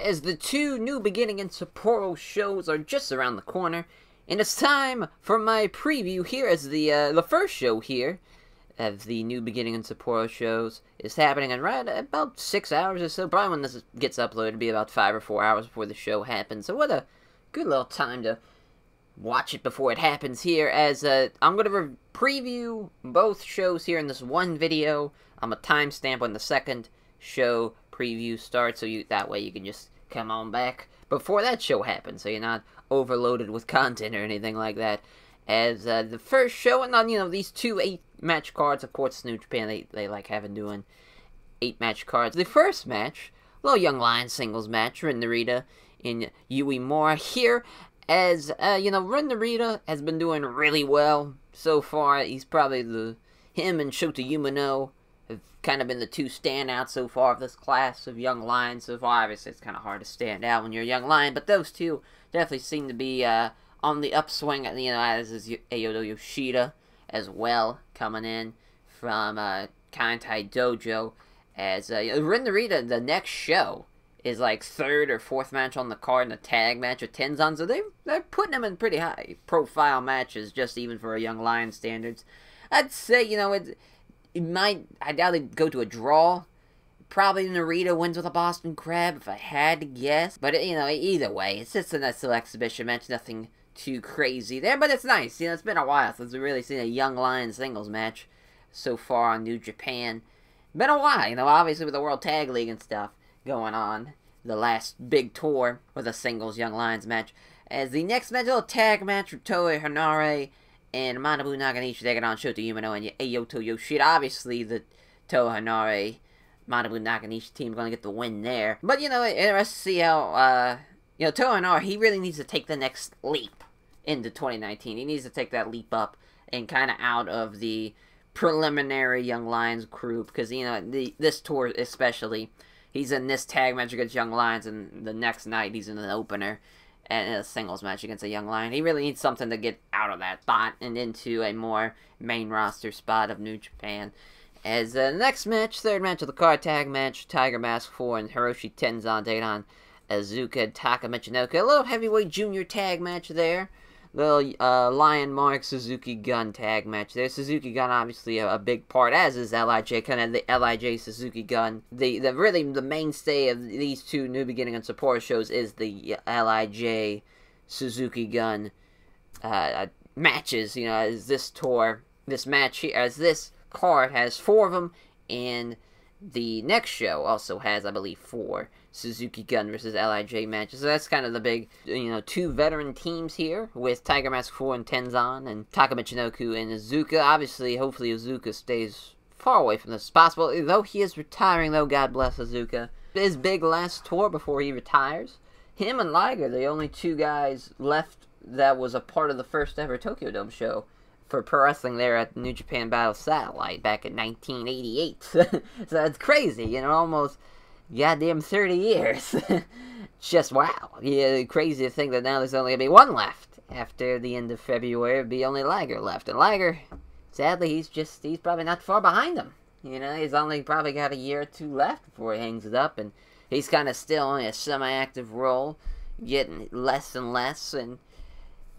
as the two New Beginning and Sapporo shows are just around the corner, and it's time for my preview here as the first show here of the New Beginning and Sapporo shows is happening in right about 6 hours or so. Probably when this gets uploaded, it'll be about 5 or 4 hours before the show happens. So what a good little time to watch it before it happens here, as I'm going to preview both shows here in this one video. I'm a timestamp when the second show preview starts, so that way you can just come on back before that show happens, so you're not overloaded with content or anything like that. As the first show, and on these two 8-match cards, of course, New Japan they like having doing 8-match cards. The first match, little Young Lions singles match, Ren Narita and Yui Mora here. As, Ren Narita has been doing really well so far. He's probably him and Shota Umino have kind of been the two standouts so far of this class of Young Lions so far. Obviously, it's kind of hard to stand out when you're a Young Lion, but those two definitely seem to be on the upswing, as is Ayoto Yoshida as well, coming in from Kantai Dojo. As Ren Narita, the next show is like third or fourth match on the card in a tag match with Tenzan, so they're putting him in pretty high profile matches, just even for a Young Lion standards. I'd say, I doubt it'd go to a draw. Probably Narita wins with a Boston Crab, if I had to guess. But, either way, it's just a nice little exhibition match, nothing too crazy there, but it's nice. It's been a while since we've really seen a Young Lion singles match so far on New Japan. Been a while, obviously with the World Tag League and stuff going on, the last big tour with a singles Young Lions match. As the next match, a little tag match with Toei Hanare and Manabu Nakanishi taking on Shota Umino and Ayoto Yoshida. Obviously, the Toei Hanare Manabu Nakanishi team going to get the win there. But, interesting to see how, Toei Hanare, he really needs to take the next leap into 2019. He needs to take that leap up and kind of out of the preliminary Young Lions group, because, this tour especially, he's in this tag match against Young Lions, and the next night he's in an opener and a singles match against a Young Lion. He really needs something to get out of that spot and into a more main roster spot of New Japan. As the next match, third match of the card, tag match, Tiger Mask 4 and Hiroshi Tenzan taking on Azuka and Taka Michinoku. A little heavyweight junior tag match there. Little Lion Mark Suzuki Gun tag match there. Suzuki Gun obviously a big part, as is LIJ, kind of the LIJ Suzuki Gun. Really the mainstay of these two New Beginning and Sapporo shows is the LIJ Suzuki Gun matches. As this tour, this match here, as this card has 4 of them, and the next show also has, I believe, 4 Suzuki Gun versus LIJ matches. So that's kind of the big, 2 veteran teams here, with Tiger Mask 4 and Tenzan, and Taka Michinoku and Azuka. Obviously, hopefully Azuka stays far away from this as possible. Though he is retiring, though, God bless Azuka. His big last tour before he retires. Him and Liger, the only 2 guys left that was a part of the first ever Tokyo Dome show for pro wrestling there at New Japan Battle Satellite back in 1988. So that's crazy, almost goddamn 30 years. Just wow. Yeah, crazy to think that now there's only going to be 1 left. After the end of February, it'll be only Liger left. And Liger, sadly, he's probably not far behind him. He's only probably got a year or 2 left before he hangs it up, and he's kind of still in a semi-active role, getting less and less, and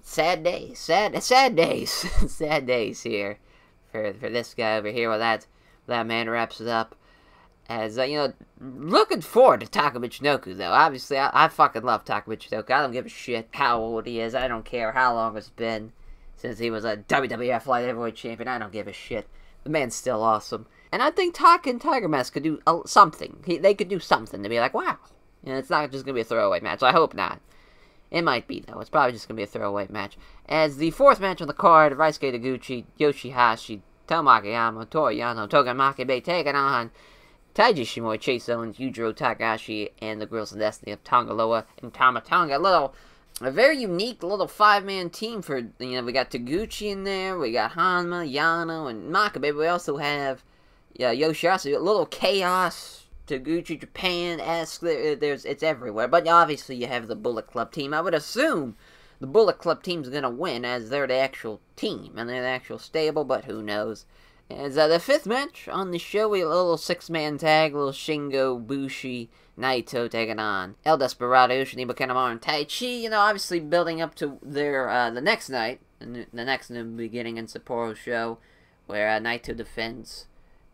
sad days, sad days, sad days here for this guy over here. Well, that man wraps it up. As looking forward to Taka Michinoku, though. Obviously, I fucking love Taka Michinoku. I don't give a shit how old he is. I don't care how long it's been since he was a WWF Light Heavyweight Champion. I don't give a shit. The man's still awesome, and I think Taka and Tiger Mask could do something. They could do something to be like, wow. It's not just gonna be a throwaway match. I hope not. It might be, though. It's probably just going to be a throwaway match. As the 4th match on the card, Raisuke Taguchi, Yoshihashi, Tomoaki Yama, Toriyano, Toga Makabe taking on Taiji Shimoi, Chase Owens, Yujiro Takahashi, and the Girls of Destiny of Tongaloa and Tama Tonga. A very unique little 5-man team for, we got Taguchi in there, we got Hanma, Yano, and Makabe, but we also have Yoshihashi, a little chaos, Taguchi Japan-esque, it's everywhere. But obviously you have the Bullet Club team. I would assume the Bullet Club team's going to win, as they're the actual team, and they're the actual stable, but who knows. As the fifth match on the show, we have a little six-man tag, little Shingo, Bushi, Naito taking on El Desperado, Shiniba Kanemaru, and Taichi. You know, obviously building up to their the next night, the next New Beginning in Sapporo show, where Naito defends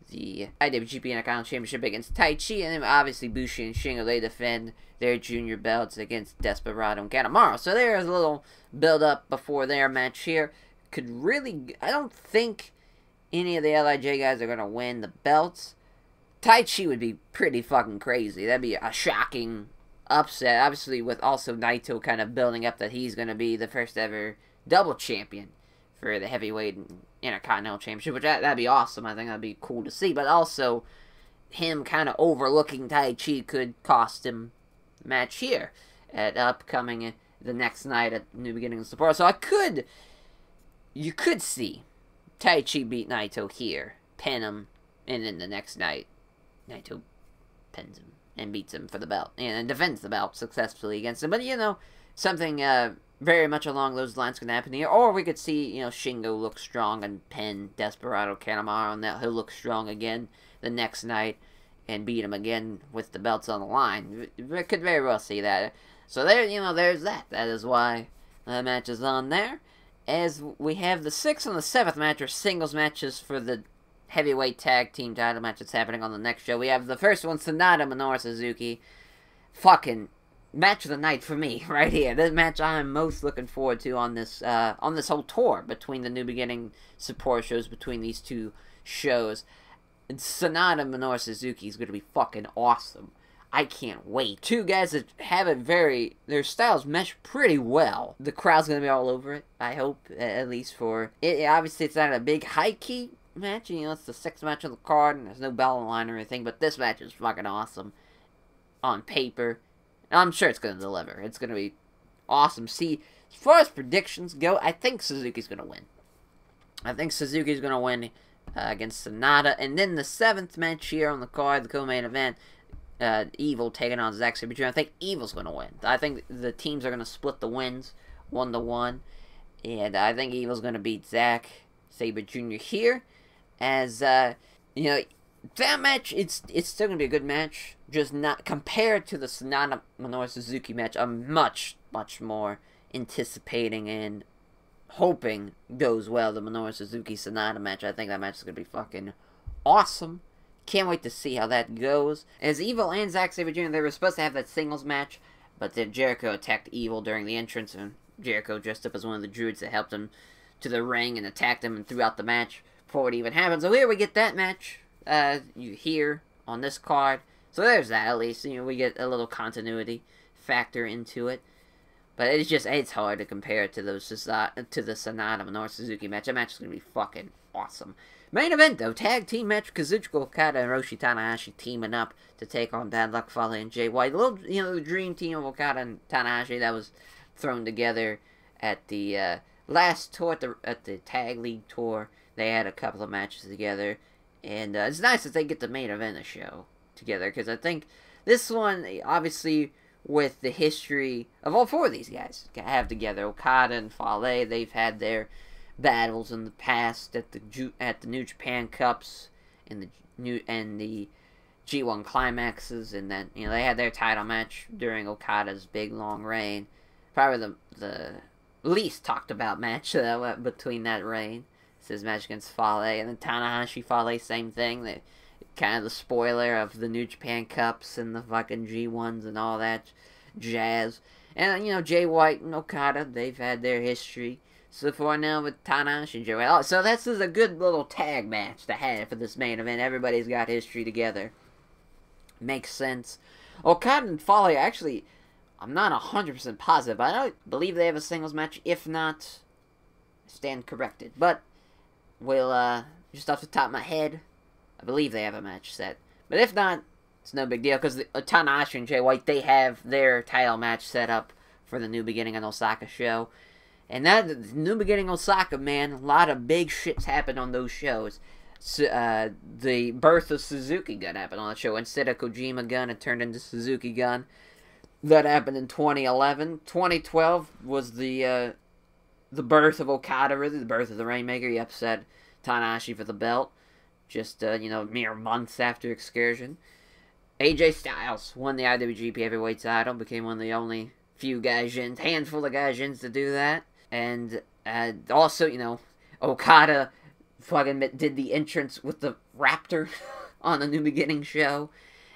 the IWGP Intercontinental Championship against Taichi, and then obviously Bushi and Shingo, they defend their junior belts against Desperado and Kanemaru. So there's a little build-up before their match here. Could really, I don't think any of the LIJ guys are going to win the belts. Taichi would be pretty fucking crazy. That'd be a shocking upset. Obviously, with also Naito kind of building up that he's going to be the first ever double champion for the heavyweight Intercontinental Championship, which that'd be awesome. I think that'd be cool to see. But also, him kind of overlooking Taichi could cost him the match here at upcoming the next night at New Beginning of Sapporo. So you could see Taichi beat Naito here, pin him, and then the next night, Naito pins him and beats him for the belt, and defends the belt successfully against him. But, you know, something very much along those lines can happen here. Or we could see, you know, Shingo look strong and pin Desperado Kanemaru, and that he'll look strong again the next night and beat him again with the belts on the line. We could very well see that. So there, you know, there's that. That is why the match is on there. As we have the 6th and the 7th match are singles matches for the heavyweight tag team title match that's happening on the next show. We have the first one, Sonata, Minoru Suzuki. Fucking match of the night for me, right here. This match I'm most looking forward to on this whole tour between the New Beginning support shows, between these two shows. And Sonata, Minoru Suzuki is going to be fucking awesome. I can't wait. Two guys that have their styles mesh pretty well. The crowd's going to be all over it, I hope, at least for it. Obviously, it's not a big high-key match. You know, it's the 6th match on the card, and there's no bell on the line or anything, but this match is fucking awesome on paper. And I'm sure it's going to deliver. It's going to be awesome. See, as far as predictions go, I think Suzuki's going to win. I think Suzuki's going to win against Sonata. And then the 7th match here on the card, the co-main event, Evil taking on Zack Sabre Jr. I think Evil's going to win. I think the teams are going to split the wins 1-1. And I think Evil's going to beat Zack Sabre Jr. here. As, you know, that match, it's still going to be a good match. Just not compared to the Sonata Minoru Suzuki match. I'm much, much more anticipating and hoping goes well. The Minoru Suzuki Sonata match. I think that match is going to be fucking awesome. Can't wait to see how that goes. As Evil and Zack Sabre Jr., they were supposed to have that singles match, but then Jericho attacked Evil during the entrance, and Jericho dressed up as one of the druids that helped him to the ring and attacked him and throughout the match before it even happened. So here we get that match here on this card. So there's that, at least. You know, we get a little continuity factor into it. But it's hard to compare it to the Sonata Minoru Suzuki match. That match is going to be fucking awesome. Main event, though, tag team match, Kazuchika Okada and Hiroshi Tanahashi teaming up to take on Bad Luck Fale and Jay White. A little, you know, the dream team of Okada and Tanahashi that was thrown together at the last tour, at the Tag League tour. They had a couple of matches together, and it's nice that they get the main event of the show together, because I think this one, obviously, with the history of all four of these guys have together, Okada and Fale, they've had their battles in the past at the New Japan Cups and the G1 Climaxes, and then, you know, they had their title match during Okada's big long reign. Probably the least talked about match between that reign. It's his match against Fale, and then Tanahashi Fale, same thing. Kind of the spoiler of the New Japan Cups and the fucking G1s and all that jazz. And, you know, Jay White and Okada, they've had their history so far now with Tanahashi and Jay White. So this is a good little tag match to have for this main event. Everybody's got history together. Makes sense. Okada and Fale, actually, I'm not 100% positive, but I believe they have a singles match. If not, stand corrected. But we'll, just off the top of my head, I believe they have a match set. But if not, it's no big deal, because Tanahashi and Jay White, they have their title match set up for the New Beginning in Osaka show. And that, the New Beginning Osaka, man, a lot of big shits happened on those shows. So, the birth of Suzuki Gun happened on the show. Instead of Kojima Gun, it turned into Suzuki Gun. That happened in 2011. 2012 was the birth of Okada, really, the birth of the Rainmaker. He upset Tanahashi for the belt. just, mere months after Excursion. AJ Styles won the IWGP Heavyweight title, became one of the only few Gaijins, handful of Gaijins to do that. And also, Okada fucking did the entrance with the Raptor on the New Beginning show.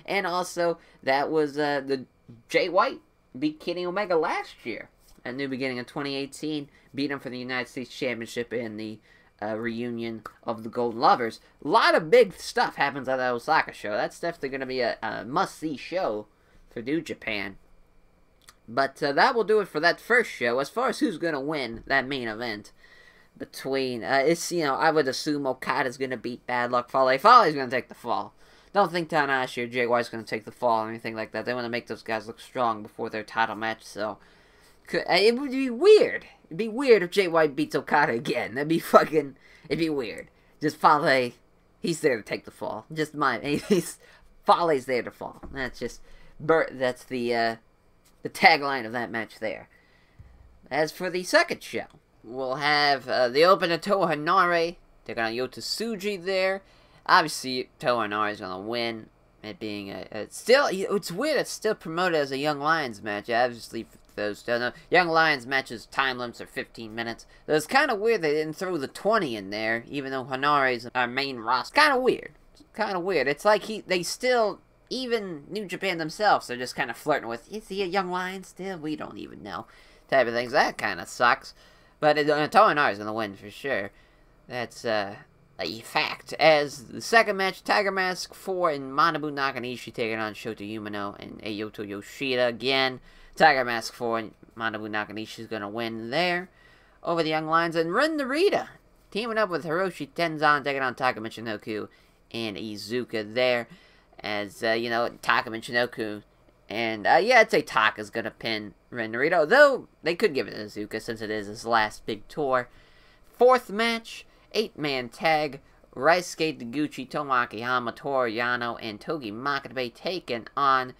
And also, that was the Jay White beat Kenny Omega last year at New Beginning of 2018. Beat him for the United States Championship in the reunion of the Golden Lovers. A lot of big stuff happens at that Osaka show. That's definitely going to be a must-see show for New Japan. But that will do it for that first show. As far as who's going to win that main event between, I would assume Okada's going to beat Bad Luck Fale. Fale's going to take the fall. Don't think Tanahashi or Jay White's going to take the fall or anything like that. They want to make those guys look strong before their title match, so it would be weird. It'd be weird if Jay White beats Okada again. It'd be weird. Just Fale, he's there to take the fall. Fale's there to fall. That's the tagline of that match there. As for the second show, we'll have the opener Toa Hanare. They're going to Yota Tsuji there. Obviously, Toa Hanare is going to win. It being it's weird. It's still promoted as a Young Lions match. Obviously, for those who don't know, Young Lions matches time limits are 15 minutes. So it's kind of weird they didn't throw the 20 in there, even though Hanare's our main roster. Kind of weird. It's like they still, even New Japan themselves, are just kind of flirting with, is he a Young Lion still? We don't even know. Type of things. That kind of sucks. But Toa Hanare is going to win for sure. That's a fact. As the second match, Tiger Mask 4 and Manabu Nakanishi taking on Shota Umino and Ayoto Yoshida. Again, Tiger Mask 4 and Manabu Nakanishi is going to win there over the Young Lions. And Ren Narita teaming up with Hiroshi Tenzan, taking on Taka Michinoku and Iizuka there. As, Taka Michinoku. And, I'd say Taka's going to pin Ren Narita. Though, they could give it to Iizuka since it is his last big tour. Fourth match, 8-man tag. Raisuke Taguchi, Tomoaki Hama, Toru Yano, and Togi Makabe taking on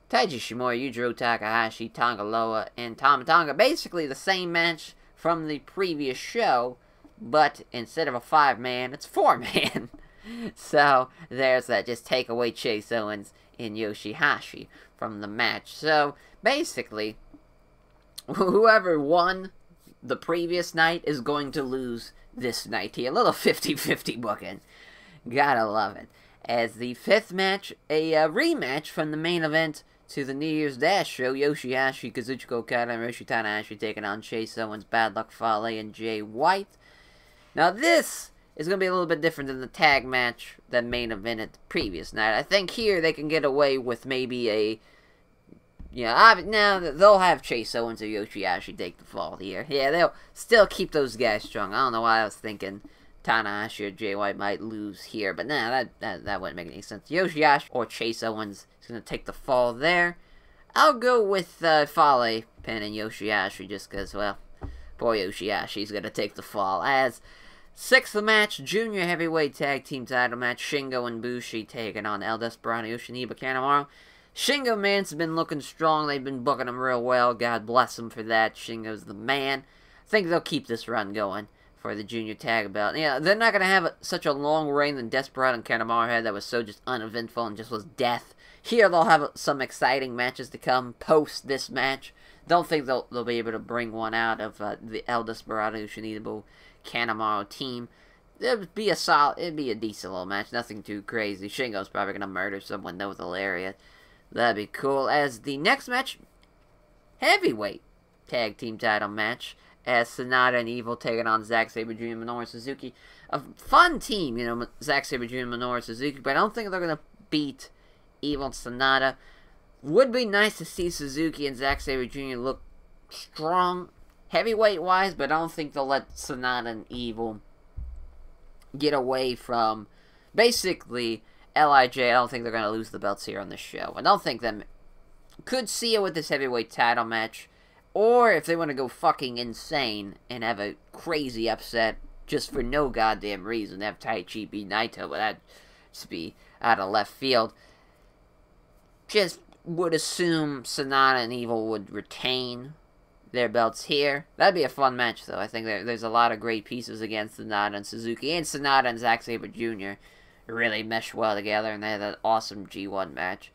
Taiji Shimura, Yujiro Takahashi, Tonga Loa, and Tama Tonga. Basically the same match from the previous show, but instead of a 5-man, it's 4-man. So, there's that. Just take away Chase Owens and Yoshihashi from the match. So, basically, whoever won the previous night is going to lose this night here. A little 50-50 booking. Gotta love it. As the fifth match, a rematch from the main event to the New Year's Dash show, Yoshihashi, Kazuchika Okada, and Hiroshi Tanahashi taking on Chase Owens, Bad Luck Fale, and Jay White. Now this is going to be a little bit different than the tag match that main evented the previous night. I think here they can get away with maybe a... now they'll have Chase Owens or Yoshihashi take the fall here. Yeah, they'll still keep those guys strong. I don't know why I was thinking Tanahashi or Jay White might lose here, but nah, that wouldn't make any sense. Yoshihashi or Chase Owens is going to take the fall there. I'll go with Fale pinning Yoshihashi just because, well, poor Yoshihashi's going to take the fall. As sixth match, junior heavyweight tag team title match, Shingo and Bushi taking on El Desperado, Yoshinobu Kanemaru. Shingo, man's been looking strong. They've been booking him real well. God bless him for that. Shingo's the man. I think they'll keep this run going for the junior tag belt. Yeah, they're not going to have such a long reign than Desperado and Kanemaru had that was so just uneventful and just was death. Here they'll have some exciting matches to come post this match. Don't think they'll be able to bring one out of the El Desperado, Yoshinobu Kanemaru team. It'd be a decent little match. Nothing too crazy. Shingo's probably going to murder someone though with a lariat. That'd be cool. As the next match, heavyweight tag team title match, as Sonata and Evil taking on Zack Sabre Jr. and Minoru Suzuki. A fun team, Zack Sabre Jr. and Minoru Suzuki, but I don't think they're going to beat Evil and Sonata. Would be nice to see Suzuki and Zack Sabre Jr. look strong heavyweight-wise, but I don't think they'll let Sonata and Evil get away from, basically, LIJ. I don't think they're going to lose the belts here on this show. I don't think them could see it with this heavyweight title match. Or if they want to go fucking insane and have a crazy upset just for no goddamn reason, have Taichi beat Naito, but that'd just be out of left field. Just would assume Sonata and Evil would retain their belts here. That'd be a fun match, though. I think there's a lot of great pieces against Sonata and Suzuki, and Sonata and Zack Sabre Jr. really meshed well together, and they had that awesome G1 match.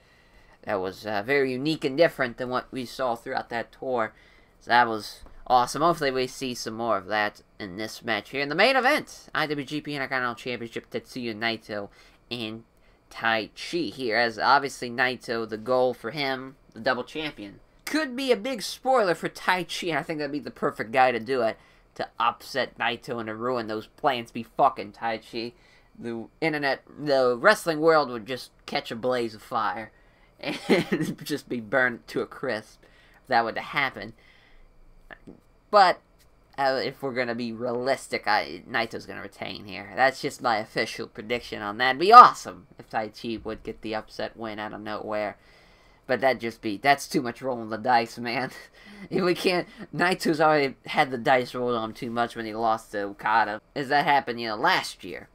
That was very unique and different than what we saw throughout that tour. So that was awesome. Hopefully we see some more of that in this match here. In the main event, IWGP Intercontinental Championship, Tetsuya Naito and Tai Chi here. As obviously Naito, the goal for him, the double champion. Could be a big spoiler for Tai Chi, and I think that'd be the perfect guy to do it. To upset Naito and to ruin those plans, be fucking Tai Chi. The internet, the wrestling world would just catch a blaze of fire. And just be burned to a crisp if that would happen. But if we're going to be realistic, Naito's going to retain here. That's just my official prediction on that. It'd be awesome if Tai Chi would get the upset win out of nowhere. But that's too much rolling the dice, man. We can't, Naito's already had the dice rolled on him too much when he lost to Okada. As that happened, last year.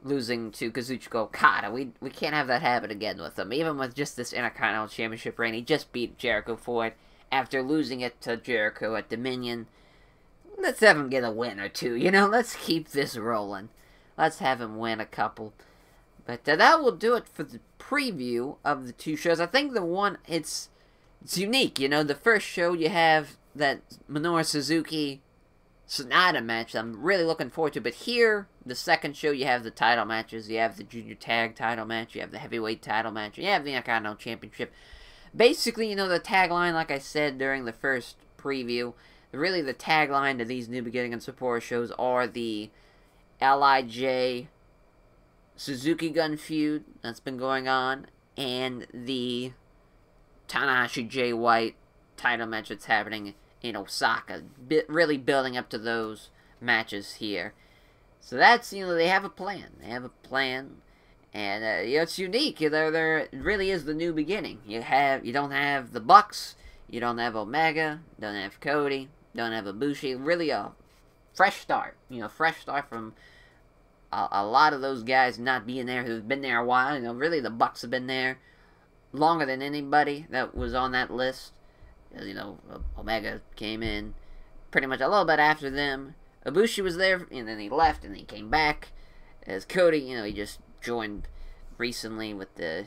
Losing to Kazuchika Okada. We can't have that happen again with him. Even with just this Intercontinental Championship reign, he just beat Jericho for it after losing it to Jericho at Dominion. Let's have him get a win or two, Let's keep this rolling. Let's have him win a couple. But that will do it for the preview of the two shows. I think the one, it's unique, The first show you have that Minoru Suzuki Sonata match I'm really looking forward to. But here, the second show, you have the title matches. You have the junior tag title match. You have the heavyweight title match. You have the Intercontinental Championship. Basically, the tagline, like I said during the first preview, really the tagline to these New Beginning and Sapporo shows are the LIJ Suzuki Gun feud that's been going on, and the Tanahashi Jay White title match that's happening in Osaka, really building up to those matches here. So that's, they have a plan. They have a plan, and it's unique. There it really is the new beginning. You don't have the Bucks, you don't have Omega, don't have Cody, don't have Ibushi. Really a fresh start. Fresh start from a lot of those guys not being there who've been there a while. Really the Bucks have been there longer than anybody that was on that list. Omega came in pretty much a little bit after them. Ibushi was there, and then he left, and he came back. As Cody, he just joined recently with the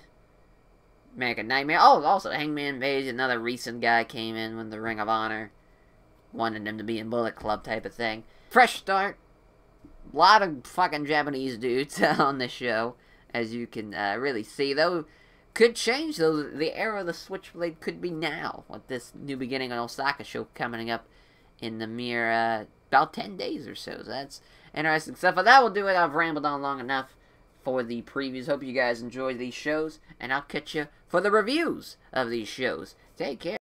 American Nightmare. Oh, also Hangman Page, another recent guy, came in with the Ring of Honor. Wanted him to be in Bullet Club type of thing. Fresh start. A lot of fucking Japanese dudes on the show, as you can really see. Though, could change, though. The era of the Switchblade could be now, with this New Beginning on Osaka show coming up in the mere about 10 days or so. So that's interesting stuff. But that will do it. I've rambled on long enough for the previews. Hope you guys enjoy these shows, and I'll catch you for the reviews of these shows. Take care.